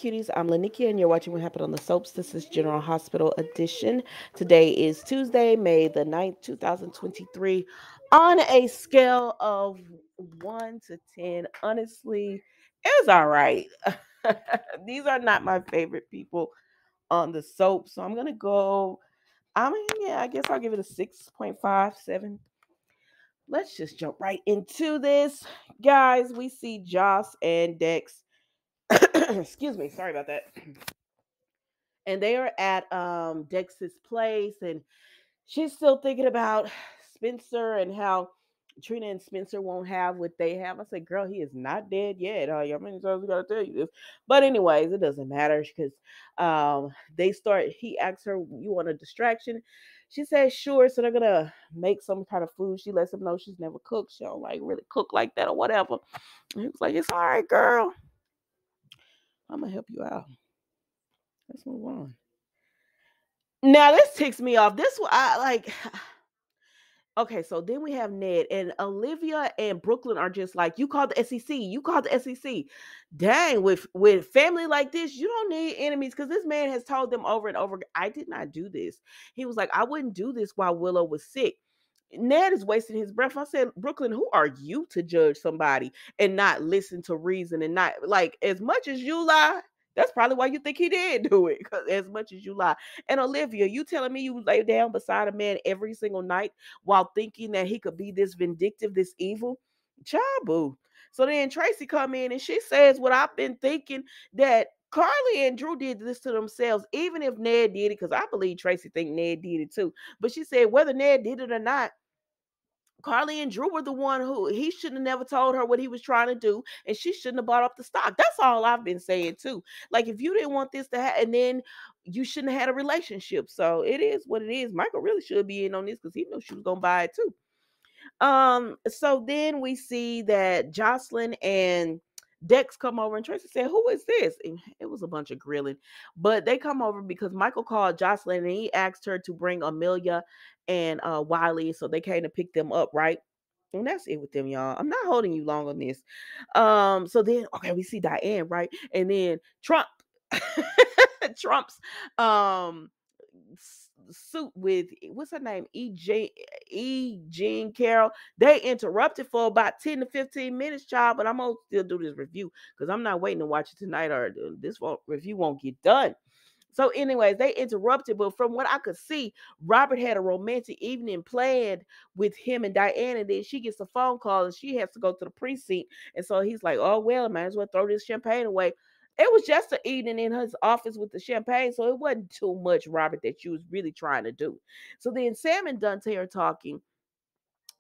cuties. I'm Lanikia, and you're watching What Happened on the Soaps. This is General Hospital Edition. Today is Tuesday, May the 9th, 2023. On a scale of 1 to 10, honestly, it was all right. These are not my favorite people on the soap, so I'm going to go. I guess I'll give it a 6.57. Let's just jump right into this. Guys, we see Joss and Dex. Excuse me, sorry about that. And they are at Dex's place, and she's still thinking about Spencer and how Trina and Spencer won't have what they have. I said, girl, he is not dead yet. How many times we gotta tell you this? But anyways, it doesn't matter because they start. He asks her, "You want a distraction?" She says, "Sure." So they're gonna make some kind of food. She lets him know she's never cooked. She don't like really cook like that or whatever. And he was like, "It's all right, girl. I'm gonna help you out. Let's move on." Now this ticks me off. This I like. Okay, so then we have Ned and Olivia and Brooklyn are just like, you called the SEC, you called the SEC. Dang, with family like this, you don't need enemies because this man has told them over and over, I did not do this. He was like, I wouldn't do this while Willow was sick. Ned is wasting his breath. I said, Brooklyn, who are you to judge somebody and not listen to reason and not like as much as you lie? That's probably why you think he did do it, because as much as you lie. And Olivia, you telling me you lay down beside a man every single night while thinking that he could be this vindictive, this evil? Chabu. So then Tracy come in and she says what I've been thinking, that Carly and Drew did this to themselves, even if Ned did it, because I believe Tracy think Ned did it too. But she said whether Ned did it or not, Carly and Drew were the one who he shouldn't have never told her what he was trying to do, and she shouldn't have bought up the stock. That's all I've been saying too. Like if you didn't want this to happen, and then you shouldn't have had a relationship. So it is what it is. Michael really should be in on this because he knew she was gonna buy it too. So then we see that Jocelyn and Dex come over and Tracy said, "Who is this?" And it was a bunch of grilling. But they come over because Michael called Jocelyn and he asked her to bring Amelia and Wiley. So they came to pick them up, right? And that's it with them, y'all. I'm not holding you long on this. So then okay, we see Diane, right? And then Trump. Trump's um suit with what's her name, E. Jean Carroll. They interrupted for about 10 to 15 minutes, child. But I'm gonna still do this review because I'm not waiting to watch it tonight, or review won't get done. So, anyways, they interrupted, but from what I could see, Robert had a romantic evening planned with him and Diane, and then she gets a phone call and she has to go to the precinct. And so he's like, "Oh well, I might as well throw this champagne away." It was just an evening in his office with the champagne, so it wasn't too much, Robert, that you was really trying to do. So then Sam and Dante are talking,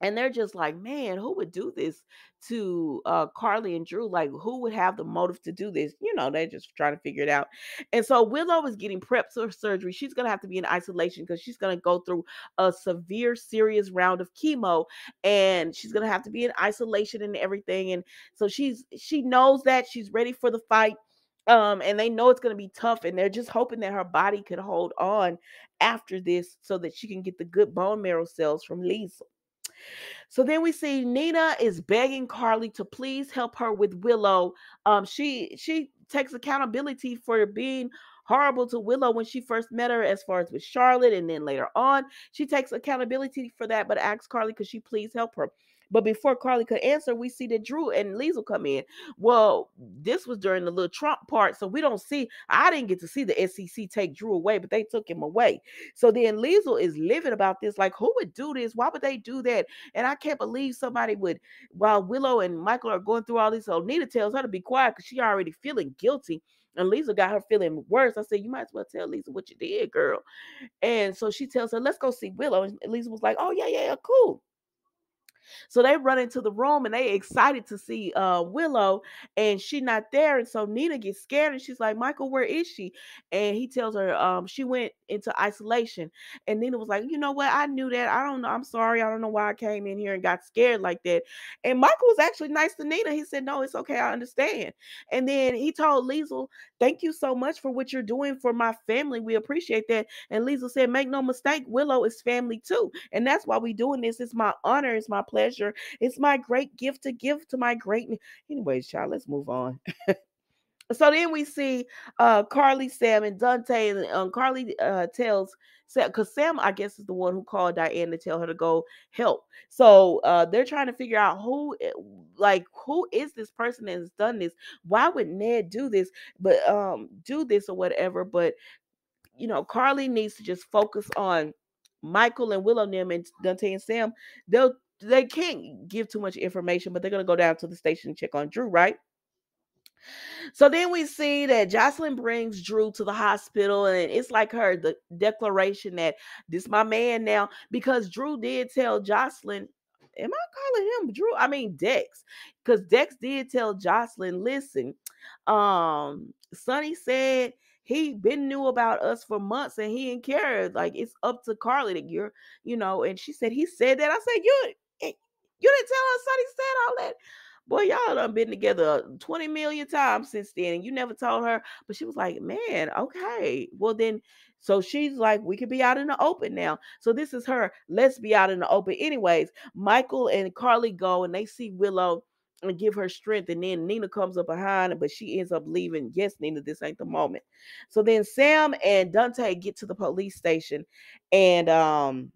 and they're just like, man, who would do this to Carly and Drew? Like, who would have the motive to do this? They're just trying to figure it out. And so Willow is getting prepped for surgery. She's going to have to be in isolation because she's going to go through a severe, serious round of chemo, and she's going to have to be in isolation and everything. And so she knows that she's ready for the fight. And they know it's going to be tough, and they're just hoping that her body could hold on after this so that she can get the good bone marrow cells from Lisa. So then we see Nina is begging Carly to please help her with Willow. She takes accountability for being horrible to Willow when she first met her, as far as with Charlotte, and then later on, she takes accountability for that, but asks Carly could she please help her. But before Carly could answer, we see that Drew and Liesel come in. Well, this was during the little Trump part, so we don't see. I didn't get to see the SEC take Drew away, but they took him away. So then Liesel is livid about this, like, who would do this? Why would they do that? And I can't believe somebody would, while Willow and Michael are going through all this. So Nita tells her to be quiet because she already feeling guilty. And Lisa got her feeling worse. I said, you might as well tell Lisa what you did, girl. And so she tells her, let's go see Willow. And Lisa was like, oh, yeah, yeah, cool. So they run into the room and they excited to see Willow, and she not there. And so Nina gets scared and she's like, Michael, where is she? And he tells her she went into isolation. And Nina was like, you know what? I knew that. I don't know. I'm sorry. I don't know why I came in here and got scared like that. And Michael was actually nice to Nina. He said, no, it's okay. I understand. And then he told Liesel, thank you so much for what you're doing for my family. We appreciate that. And Liesel said, make no mistake, Willow is family too. And that's why we doing this. It's my honor. It's my pleasure. It's my great gift to give to my great. Anyways, child, let's move on. So then we see Carly, Sam, and Dante, and Carly tells Sam, because Sam, I guess, is the one who called Diane to tell her to go help. So they're trying to figure out who is this person that has done this? Why would Ned do this? But do this or whatever. But Carly needs to just focus on Michael and Willow, Nim, and Dante and Sam. They can't give too much information, but they're gonna go down to the station and check on Drew, right? So then we see that Jocelyn brings Drew to the hospital, and it's like the declaration that this my man now, because Drew did tell Jocelyn, am I calling him Drew? I mean Dex, because Dex did tell Jocelyn, listen, Sonny said he been knew about us for months and he didn't care. Like it's up to Carly that and she said he said that. I said you didn't tell us Sonny said all that. Boy, y'all done been together 20 million times since then, and you never told her. But she was like, man, okay. Well, then, so she's like, we could be out in the open now. So this is her. Let's be out in the open. Anyways, Michael and Carly go and they see Willow and give her strength. And then Nina comes up behind her, but she ends up leaving. Yes, Nina, this ain't the moment. So then Sam and Dante get to the police station, and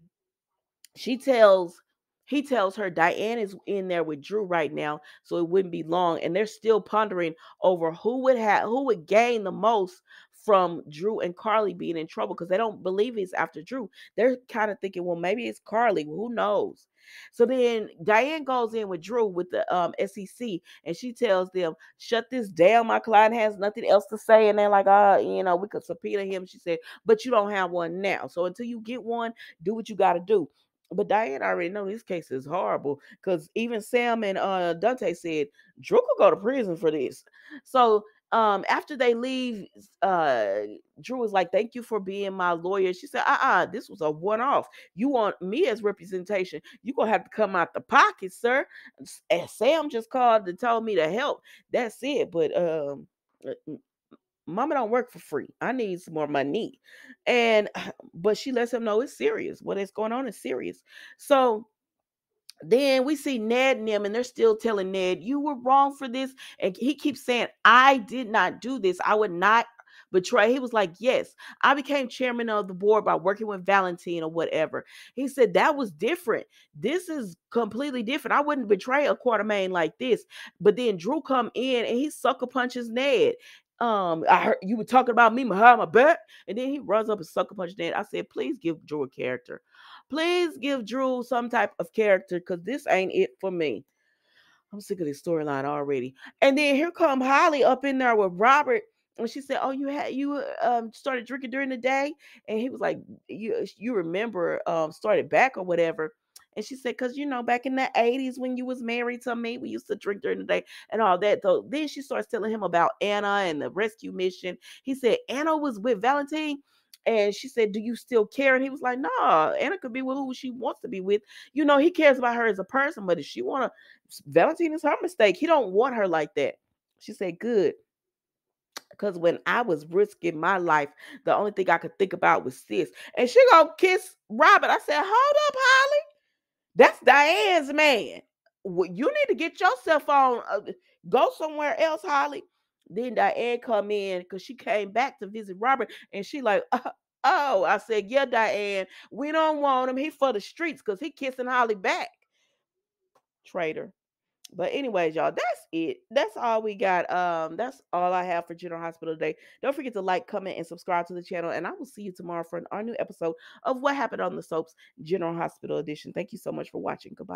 she tells he tells her Diane is in there with Drew right now, so it wouldn't be long. And they're still pondering over who would gain the most from Drew and Carly being in trouble, because they don't believe it's after Drew. They're kind of thinking, well, maybe it's Carly. Who knows? So then Diane goes in with Drew with the SEC, and she tells them, "Shut this down. My client has nothing else to say." And they're like, we could subpoena him. She said, "But you don't have one now. So until you get one, do what you got to do." But Diane already know this case is horrible, because even Sam and Dante said Drew could go to prison for this. So after they leave, uh, Drew was like, "Thank you for being my lawyer." She said, this was a one-off. You want me as representation, you gonna have to come out the pocket, sir. And Sam just called and told me to help. That's it. But uh, Mama don't work for free. I need some more money. And but she lets him know it's serious. What is going on is serious. So then we see Ned and them, and they're still telling Ned, "You were wrong for this." And he keeps saying, "I did not do this. I would not betray." He was like, "Yes, I became chairman of the board by working with Valentine or whatever." He said, "That was different. This is completely different. I wouldn't betray a Quartermain like this." But then Drew come in and he sucker punches Ned. I heard you were talking about me behind my back, and then he runs up and sucker punches Ned. I said, please give Drew a character. Please give Drew some type of character, because this ain't it for me. I'm sick of this storyline already. And then here come Holly up in there with Robert, and she said, "Oh, you started drinking during the day?" And he was like, "You remember started back or whatever?" And she said, "Cause back in the 80s when you was married to me, we used to drink during the day and all that." So then she starts telling him about Anna and the rescue mission. He said Anna was with Valentine. And she said, "Do you still care?" And he was like, "Nah, Anna could be with who she wants to be with. He cares about her as a person, but if she wanna, Valentine is her mistake. He don't want her like that." She said, "Good, because when I was risking my life, the only thing I could think about was sis." And she gonna kiss Robert. I said, "Hold up, Holly. That's Diane's man. You need to get yourself on. Go somewhere else, Holly." Then Diane come in because she came back to visit Robert, and she like, "Oh," I said, "Yeah, Diane, we don't want him. He for the streets because he kissing Holly back." Traitor. But anyways, y'all, that's it. That's all we got. That's all I have for General Hospital today. Don't forget to like, comment, and subscribe to the channel. And I will see you tomorrow for our new episode of What Happened on the Soaps General Hospital edition. Thank you so much for watching. Goodbye.